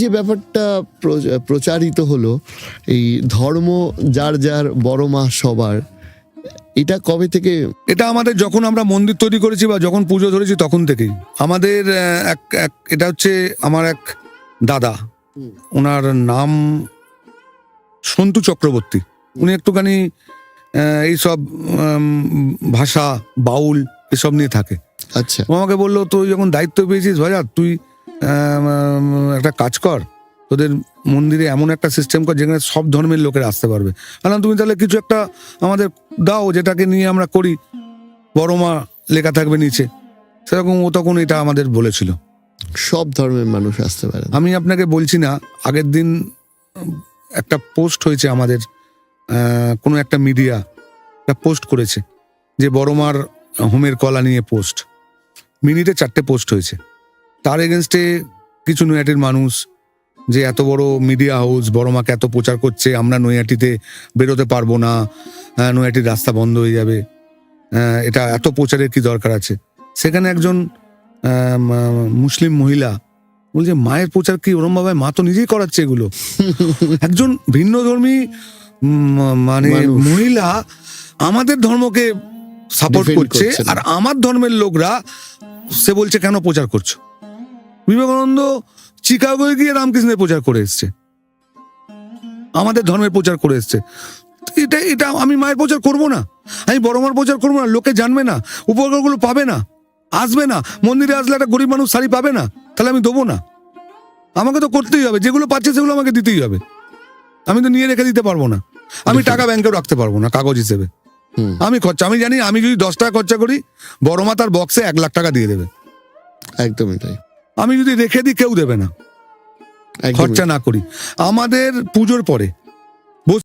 যে ব্যাপারটা প্রচারিত হলো, এই ধর্ম যার যার বড় মা সবার, এটা কবে থেকে? এটা আমাদের যখন আমরা মন্দির তৈরি করেছি বা যখন পুজো ধরেছি তখন থেকেই আমাদের এটা হচ্ছে আমার এক দাদা, ওনার নাম সন্তু চক্রবর্তী। উনি একটুখানি এইসব ভাষা বাউল এসব নিয়ে থাকে। আচ্ছা। ও আমাকে বললো, তুই যখন দায়িত্ব পেয়েছিস ভাইয়া, তুই একটা কাজ কর, তোদের মন্দিরে এমন একটা সিস্টেম কর যেখানে সব ধর্মের লোকেরা আসতে পারবে। বললাম, তুমি তাহলে কিছু একটা আমাদের দাও যেটাকে নিয়ে আমরা করি, বড় মা লেখা থাকবে নিচে। সেরকম ও তখন এটা আমাদের বলেছিল, সব ধর্মের মানুষ আসতে পারে। আমি আপনাকে বলছি না, আগের দিন একটা পোস্ট হয়েছে আমাদের, কোনো একটা মিডিয়া একটা পোস্ট করেছে যে বড় মার হোমের কলা নিয়ে পোস্ট, মিনিটে 4টে পোস্ট হয়েছে। তার এগেনস্টে কিছু নৈহাটির মানুষ, যে এত বড় মিডিয়া হাউস বড় মাকে এত প্রচার করছে, আমরা নৈহাটিতে বেরোতে পারবো না, নৈহাটির রাস্তা বন্ধ হয়ে যাবে, এটা এত প্রচারের কি দরকার আছে। সেখানে একজন মুসলিম মহিলা বলছে, মায়ের প্রচার কি ওরম ভাবে, মা তো নিজেই করাচ্ছে এগুলো। একজন ভিন্ন ধর্মী মানে মহিলা আমাদের ধর্মকে সাপোর্ট করছে, আর আমার ধর্মের লোকরা সে বলছে কেন প্রচার করছো। বিবেকানন্দ চিকাগোয় গিয়ে রামকৃষ্ণের প্রচার করে এসছে, আমাদের ধর্মের প্রচার করে এসছে। এটা আমি মায়ের প্রচার করব না, আমি বড় মার প্রচার করবো না, লোকে জানবে না, উপকারগুলো পাবে না, আসবে না। মন্দিরে আসলে একটা গরিব মানুষ শাড়ি পাবে না, তাহলে আমি দেবো না। আমাকে তো করতেই হবে, যেগুলো পাচ্ছে সেগুলো আমাকে দিতেই হবে। আমি তো নিয়ে রেখে দিতে পারবো না, আমি টাকা ব্যাংকেও রাখতে পারবো না কাগজ হিসেবে। আমি খরচা, আমি জানি আমি যদি 10 টাকা খরচা করি, বড় মা তার বক্সে 1 লাখ টাকা দিয়ে দেবে। একদমই তাই। আমি যদি রেখে দিই কেউ দেবে না, খরচা না করি। আমাদের পুজোর পরে